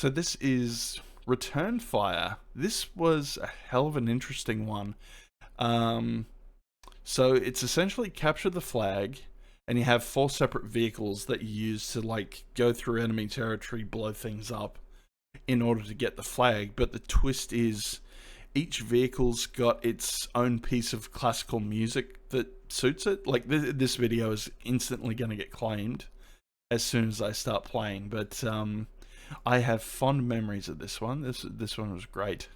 So this is Return Fire. This was a hell of an interesting one. Um, so it's essentially capture the flag, and you have 4 separate vehicles that you use to like go through enemy territory, blow things up in order to get the flag. But the twist is each vehicle's got its own piece of classical music that suits it. Like this video is instantly going to get claimed as soon as I start playing, but I have fond memories of this one. This one was great.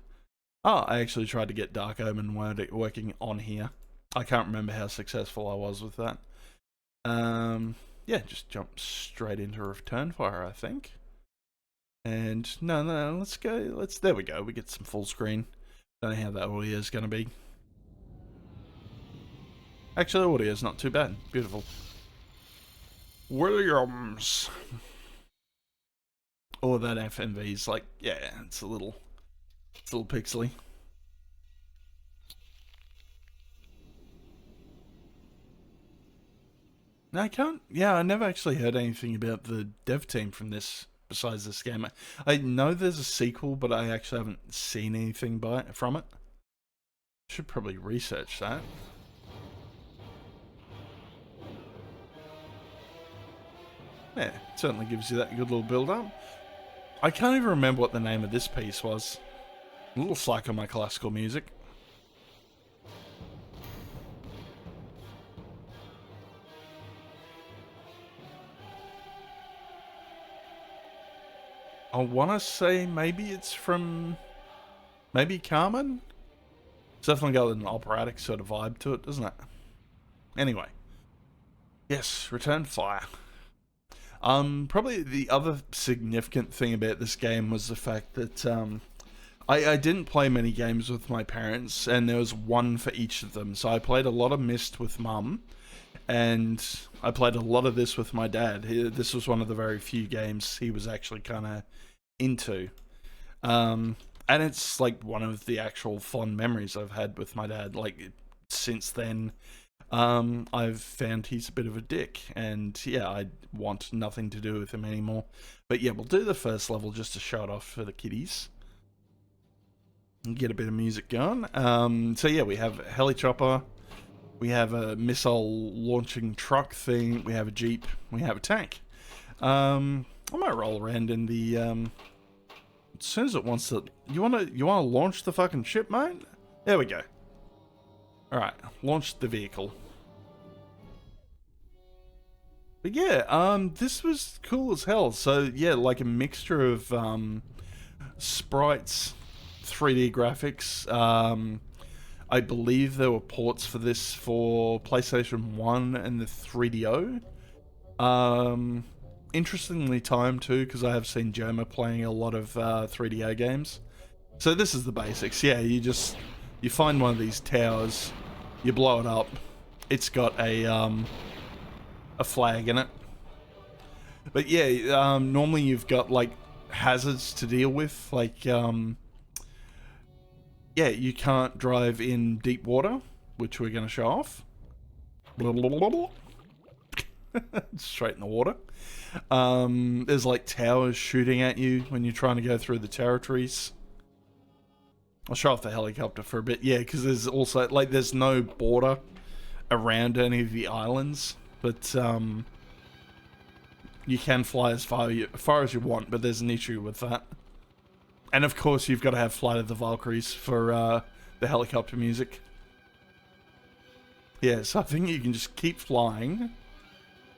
Oh, I actually tried to get Dark Omen working on here. I can't remember how successful I was with that. Yeah, just jump straight into Return Fire, I think. And no, let's go. There we go. We get some full screen. Don't know how that audio is going to be. Actually, the audio is not too bad. Beautiful. Williams. Oh, that FMV is like, yeah, it's a little pixely. No, I can't. Yeah, I never actually heard anything about the dev team from this. Besides this game, I know there's a sequel, but I actually haven't seen anything from it. Should probably research that. Yeah, it certainly gives you that good little build up. I can't even remember what the name of this piece was. A little slack on my classical music. I want to say maybe it's from maybe Carmen. It's definitely got an operatic sort of vibe to it, doesn't it? Anyway, yes, Return Fire. Probably the other significant thing about this game was the fact that I didn't play many games with my parents, and there was one for each of them. So I played a lot of Myst with Mum, and I played a lot of this with my dad. This was one of the very few games he was actually kind of into. And it's like one of the actual fond memories I've had with my dad. Like since then, I've found he's a bit of a dick, and yeah, I want nothing to do with him anymore. But yeah, we'll do the first level just to show it off for the kiddies and get a bit of music going. So yeah, we have a heli chopper, we have a missile launching truck thing, we have a jeep, we have a tank. I might roll around in the as soon as it wants to. You wanna launch the fucking ship, mate? There we go. Alright, launch the vehicle. But yeah, this was cool as hell. So yeah, like a mixture of sprites, 3D graphics. I believe there were ports for this for PlayStation 1 and the 3DO. Interestingly timed too, because I have seen Joma playing a lot of 3DO games. So this is the basics. Yeah, you find one of these towers, you blow it up. It's got a flag in it. But yeah, normally you've got like hazards to deal with, like yeah, you can't drive in deep water, which we're going to show off. Straight in the water. There's like towers shooting at you when you're trying to go through the territories. I'll show off the helicopter for a bit. Yeah, because there's also like there's no border around any of the islands, but you can fly as far as you want, but there's an issue with that. And of course, you've got to have Flight of the Valkyries for the helicopter music. Yeah, so I think you can just keep flying,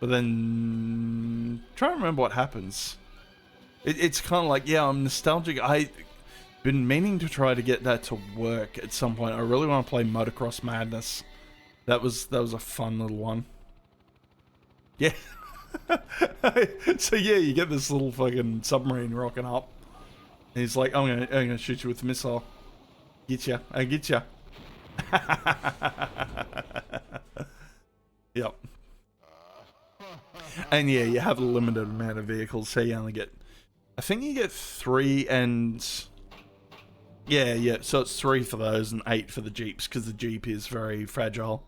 but then try to remember what happens. It's kind of like, yeah, I'm nostalgic. I've been meaning to try to get that to work at some point. I really want to play Motocross Madness. That was a fun little one. Yeah. So yeah, you get this little fucking submarine rocking up. And he's like, I'm gonna shoot you with a missile. Get ya. I get ya. Yep. And yeah, you have a limited amount of vehicles, so you only get, I think you get 3 and yeah, so it's 3 for those and 8 for the Jeeps, because the Jeep is very fragile.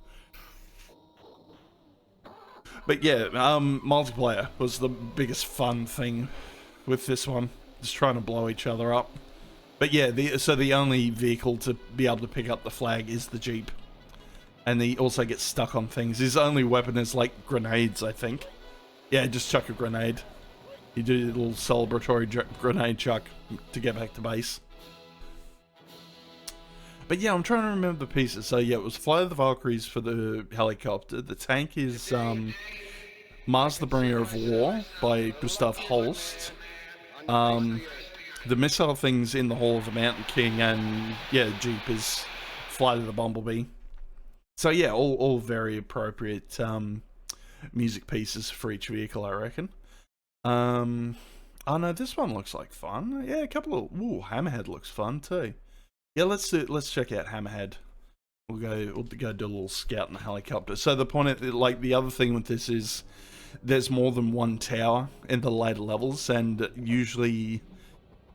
But yeah, multiplayer was the biggest fun thing with this one. just trying to blow each other up. But yeah, so the only vehicle to be able to pick up the flag is the Jeep. And he also gets stuck on things. His only weapon is like grenades, I think. Yeah, just chuck a grenade. You do a little celebratory grenade chuck to get back to base. But yeah, I'm trying to remember the pieces. So yeah, it was Flight of the Valkyries for the helicopter. The tank is Mars the Bringer of War by Gustav Holst. The missile thing's in the Hall of the Mountain King, and yeah, Jeep is Flight of the Bumblebee. So yeah, all very appropriate music pieces for each vehicle, I reckon. Oh no, this one looks like fun. Yeah, a couple of Hammerhead looks fun too. Yeah, let's check out Hammerhead. We'll go do a little scout in the helicopter. So the point, like the other thing with this is, there's more than one tower in the later levels, and usually,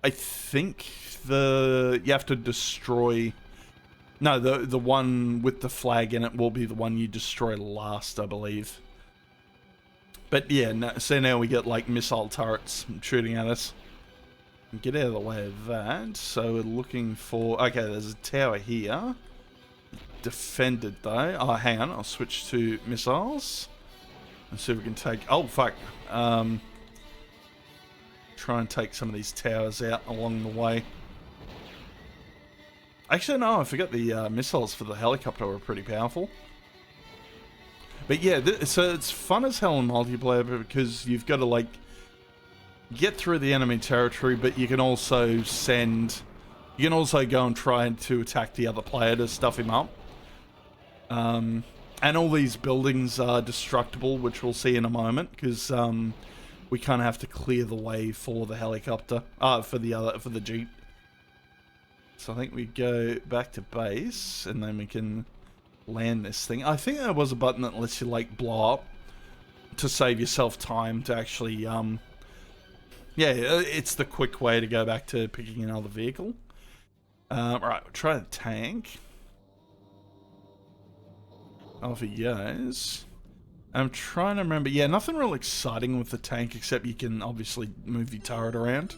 I think you have to destroy. No, the one with the flag in it will be the one you destroy last, I believe. But yeah, no, so now we get like missile turrets shooting at us. Get out of the way of that. So we're looking for... Okay, there's a tower here. Defended though. Oh, hang on. I'll switch to missiles. And see if we can take... Oh, fuck. Try and take some of these towers out along the way. Actually, no, I forgot the missiles for the helicopter were pretty powerful. But yeah, so it's fun as hell in multiplayer because you've got to, like, get through the enemy territory, but you can also go and try to attack the other player to stuff him up. And all these buildings are destructible, which we'll see in a moment, because we kind of have to clear the way for the helicopter, for the Jeep. So I think we go back to base, and then we can land this thing. I think there was a button that lets you, like, blow up to save yourself time to actually, yeah, it's the quick way to go back to picking another vehicle. Right, we'll try the tank. Off he goes. I'm trying to remember. Yeah, nothing real exciting with the tank, except you can obviously move your turret around.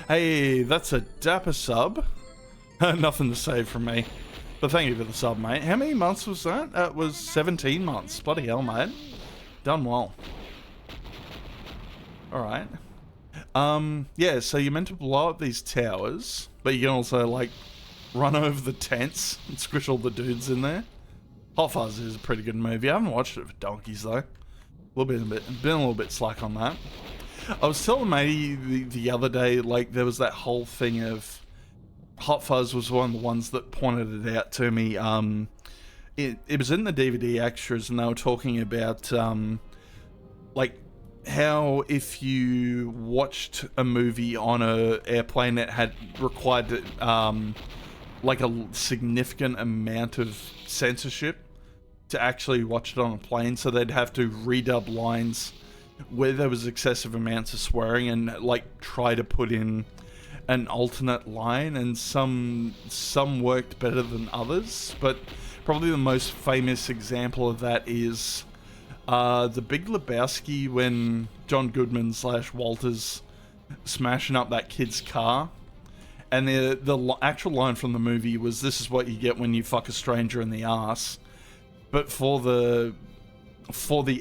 Hey, that's a dapper sub. Nothing to say from me. But thank you for the sub, mate. How many months was that? That was 17 months. Bloody hell, mate. Done well. Alright. Yeah, so you're meant to blow up these towers, but you can also, like, run over the tents and squish all the dudes in there. Hot Fuzz is a pretty good movie. I haven't watched it for donkeys, though. Been a little bit slack on that. I was telling matey the other day, like, there was that whole thing of... Hot Fuzz was one of the ones that pointed it out to me. It was in the DVD extras, and they were talking about, like, how if you watched a movie on a airplane that had required, like, a significant amount of censorship to actually watch it on a plane, so they'd have to redub lines where there was excessive amounts of swearing and, like, try to put in an alternate line, and some worked better than others, but probably the most famous example of that is The Big Lebowski, when John Goodman / Walter's smashing up that kid's car, and the actual line from the movie was, "This is what you get when you fuck a stranger in the ass," but for the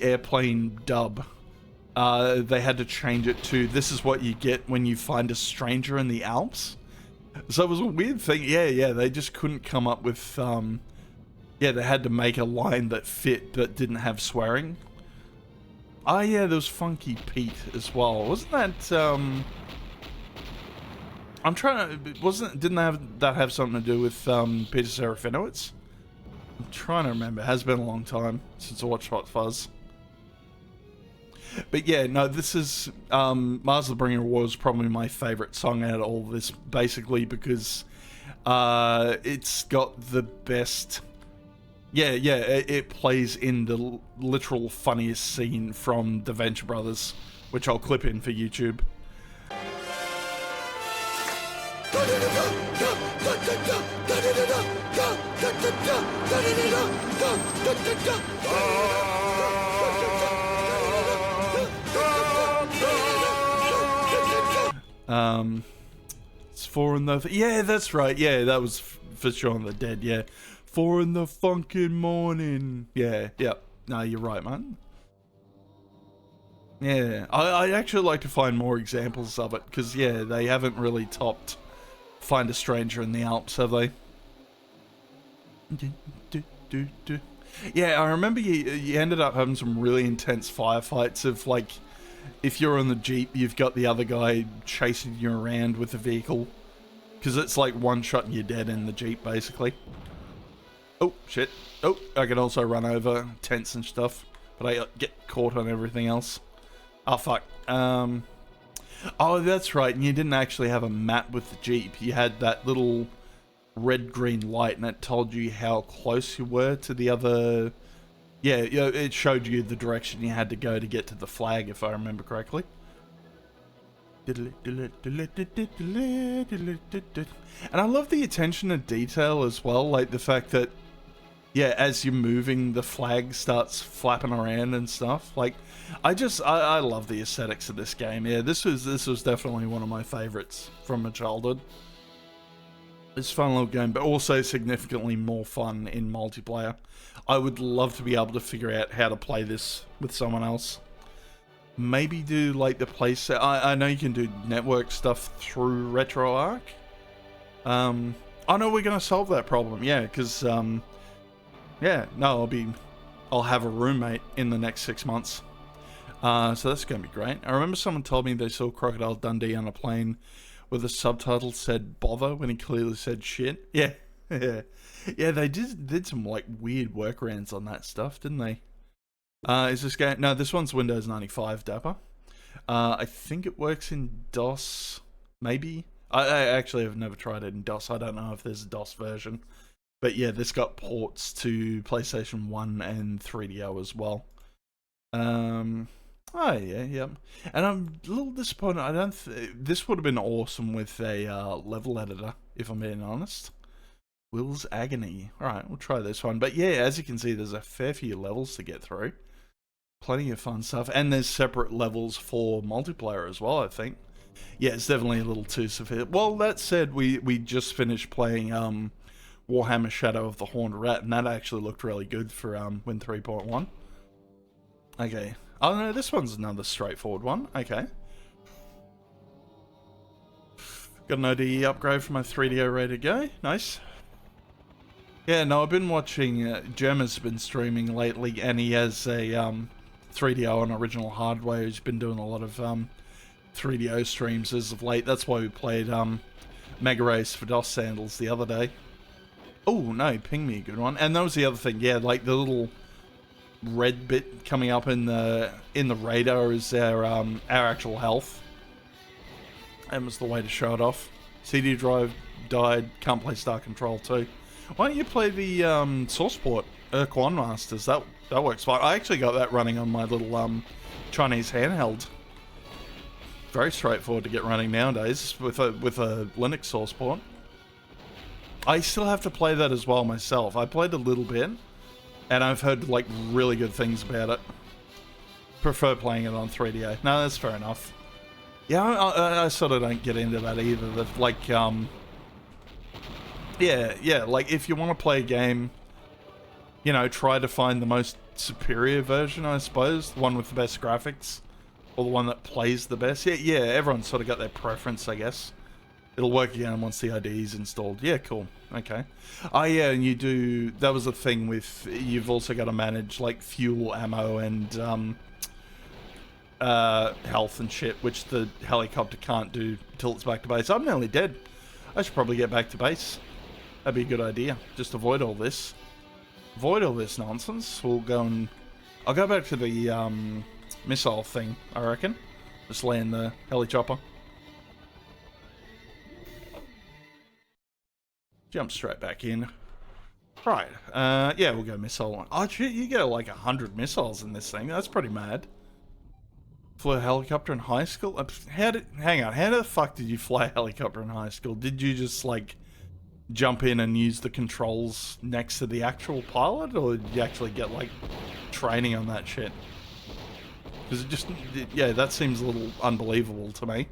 airplane dub, they had to change it to, "This is what you get when you find a stranger in the Alps." So it was a weird thing. Yeah, they just couldn't come up with, yeah, they had to make a line that fit but didn't have swearing. Oh yeah, there was Funky Pete as well. Wasn't that, I'm trying to, didn't that have something to do with, Peter Serafinowicz? I'm trying to remember. It has been a long time since I watched Hot Fuzz. But yeah, no, this is, Mars the Bringer was probably my favourite song out of all this, basically because it's got the best... Yeah, it plays in the literal funniest scene from The Venture Brothers, which I'll clip in for YouTube. It's 4 in the... Yeah, that's right. Yeah, that was for Shaun of the Dead, yeah. 4 in the fucking morning. Yeah, yep. No, you're right, man. Yeah, I'd actually like to find more examples of it, because, yeah, they haven't really topped Find a Stranger in the Alps, have they? Yeah, I remember you ended up having some really intense firefights of, like, if you're on the Jeep, you've got the other guy chasing you around with the vehicle. Because it's like one shot and you're dead in the Jeep, basically. Oh, shit. Oh, I can also run over tents and stuff, but I get caught on everything else. Oh, fuck. Oh, that's right. And you didn't actually have a map with the Jeep. You had that little red-green light, and it told you how close you were to the other... Yeah, it showed you the direction you had to go to get to the flag, if I remember correctly. And I love the attention to detail as well, like the fact that, yeah, as you're moving, the flag starts flapping around and stuff. Like, I love the aesthetics of this game. Yeah, this was definitely one of my favorites from my childhood. It's a fun little game, but also significantly more fun in multiplayer. I would love to be able to figure out how to play this with someone else. Maybe do like the playset. I know you can do network stuff through RetroArch. I know we're gonna solve that problem. Yeah, because yeah, no, I'll have a roommate in the next 6 months. So that's gonna be great. I remember someone told me they saw Crocodile Dundee on a plane where the subtitle said bother when he clearly said shit. Yeah, yeah, yeah. They did some like weird workarounds on that stuff, didn't they? Is this game? No, this one's Windows 95, Dapper. I think it works in DOS, maybe. I actually have never tried it in DOS. I don't know if there's a DOS version. But yeah, this got ports to PlayStation 1 and 3DO as well. Oh yeah, yep. And I'm a little disappointed. I don't. This would have been awesome with a level editor, if I'm being honest. Will's Agony. All right, we'll try this one. But yeah, as you can see, there's a fair few levels to get through. Plenty of fun stuff, and there's separate levels for multiplayer as well, I think. Yeah, it's definitely a little too severe. Well, that said, we just finished playing Warhammer Shadow of the Horned Rat, and that actually looked really good for Win 3.1. Okay. Oh no, this one's another straightforward one. Okay. Got an ODE upgrade for my 3DO ready to go. Nice. Yeah, no, I've been watching, Gemma's been streaming lately, and he has a 3DO on original hardware. He's been doing a lot of 3DO streams as of late. That's why we played Mega Race for DOS Sandals the other day. Oh, no, ping me a good one. And that was the other thing, yeah, like the little red bit coming up in the radar is our actual health. That was the way to show it off. CD drive died, can't play Star Control 2. Why don't you play the SourcePort One Masters? That works fine. I actually got that running on my little Chinese handheld. Very straightforward to get running nowadays with a Linux SourcePort. I still have to play that as well myself. I played a little bit, and I've heard like really good things about it. Prefer playing it on 3DO. No, that's fair enough. Yeah, I sort of don't get into that either. That like yeah, like if you want to play a game, you know, try to find the most superior version, I suppose. The one with the best graphics. Or the one that plays the best. Yeah, everyone's sort of got their preference, I guess. It'll work again once the IDE is installed. Yeah, cool. Okay. Oh, yeah, and you do... That was the thing with... You've also got to manage, like, fuel, ammo, and health and shit, which the helicopter can't do till it's back to base. I'm nearly dead. I should probably get back to base. That'd be a good idea. Just avoid all this. Avoid all this nonsense. We'll go and... I'll go back to the missile thing, I reckon. Just land the heli chopper. Jump straight back in. Right. Yeah, we'll go missile. Oh, shit, you get like 100 missiles in this thing. That's pretty mad. Flew a helicopter in high school? Hang on, how the fuck did you fly a helicopter in high school? Did you just, like, jump in and use the controls next to the actual pilot? Or did you actually get, like, training on that shit? Because it just... Yeah, that seems a little unbelievable to me.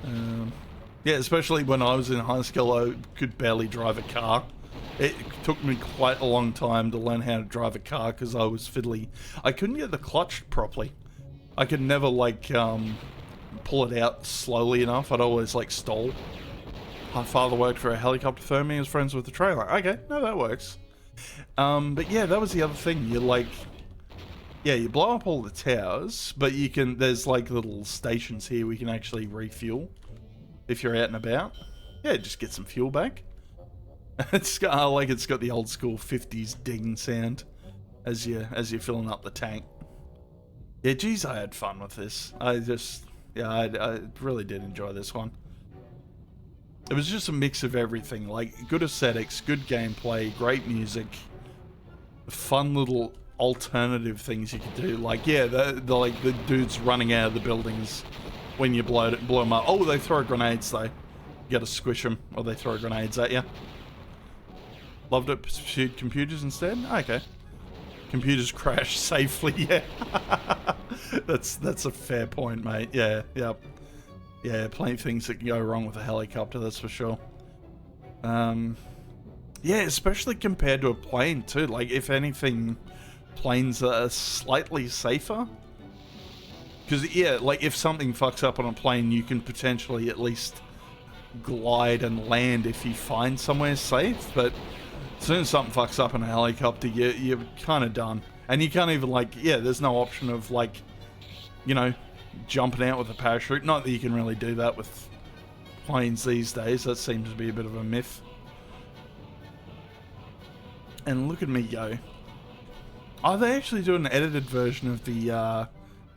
Yeah, especially when I was in high school, I could barely drive a car. It took me quite a long time to learn how to drive a car because I was fiddly. I couldn't get the clutch properly. I could never, like, pull it out slowly enough. I'd always, like, stall. My father worked for a helicopter firm. He was friends with the trailer. Okay, no, that works. But yeah, that was the other thing. You, like... Yeah, you blow up all the towers, but you can... There's, like, little stations here where you can actually refuel if you're out and about. Yeah, just get some fuel back. It's got, like, it's got the old school 50s ding sound as you're filling up the tank. Yeah, geez, I had fun with this. I really did enjoy this one. It was just a mix of everything, like good aesthetics, good gameplay, great music, fun little alternative things you could do. Like, yeah, the dudes running out of the buildings when you blow them up. Oh, they throw grenades though. You gotta squish them, or they throw grenades at you. Loved it. Shoot computers instead. Okay. Computers crash safely. Yeah. that's a fair point, mate. Yeah. Yep. Yeah, plenty of things that can go wrong with a helicopter, that's for sure. Yeah, especially compared to a plane, too. Like, if anything, planes are slightly safer. Because, yeah, like, if something fucks up on a plane, you can potentially at least glide and land if you find somewhere safe. But as soon as something fucks up in a helicopter, you're kind of done. And you can't even, like, yeah, there's no option of, like, you know, jumping out with a parachute. Not that you can really do that with planes these days. That seems to be a bit of a myth. And look at me go. Oh, they actually do an edited version of the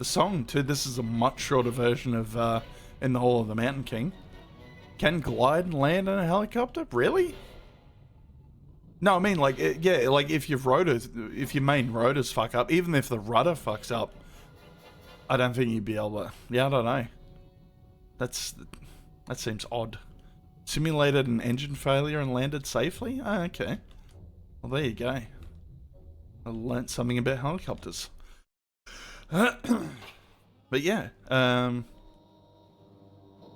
song too. This is a much shorter version of In the Hall of the Mountain King. Can glide and land in a helicopter? Really? No, I mean, like, yeah, like if your main rotors fuck up, even if the rudder fucks up, I don't think you'd be able to. Yeah, I don't know. That seems odd. Simulated an engine failure and landed safely? Oh, okay. Well, there you go. I learnt something about helicopters. But yeah. Yeah,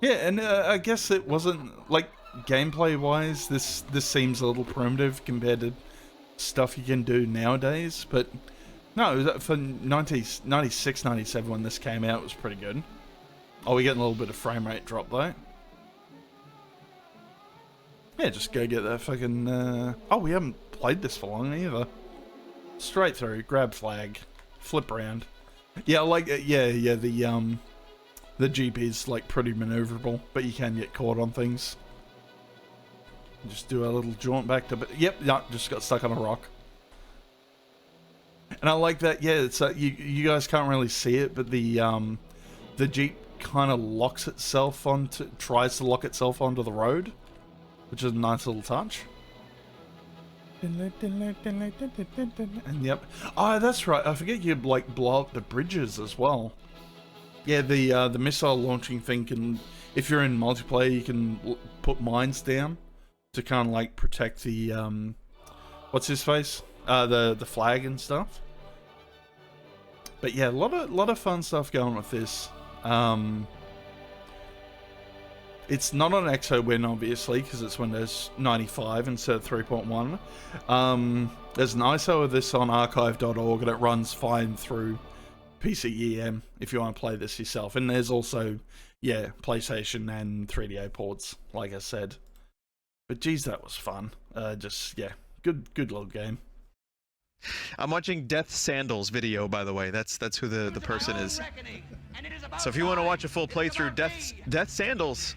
and I guess it wasn't, like, gameplay-wise, this seems a little primitive compared to stuff you can do nowadays, but no, for 96, 97 when this came out, it was pretty good. Oh, we're getting a little bit of frame rate drop though. Yeah, just go get that fucking, oh, we haven't played this for long either. Straight through, grab flag, flip around. Yeah, like, yeah, the Jeep is, like, pretty maneuverable, but you can get caught on things. Just do a little jaunt back to, yep, just got stuck on a rock. And I like that, yeah, it's you guys can't really see it, but the Jeep kind of tries to lock itself onto the road, which is a nice little touch. And yep. Oh, that's right, I forget you, like, blow up the bridges as well. Yeah, the missile launching thing can, if you're in multiplayer, you can put mines down to kind of, like, protect the, what's his face? The flag and stuff. But yeah, a lot of fun stuff going with this. It's not on XOWin, obviously, because it's Windows 95 instead of 3.1. There's an ISO of this on archive.org, and it runs fine through PCEM if you want to play this yourself. And there's also, yeah, PlayStation and 3DO ports, like I said. But geez, that was fun. Just, yeah, good little game. I'm watching Death Sandals video, by the way. That's who the person is. So if you want to watch a full playthrough, Death Sandals,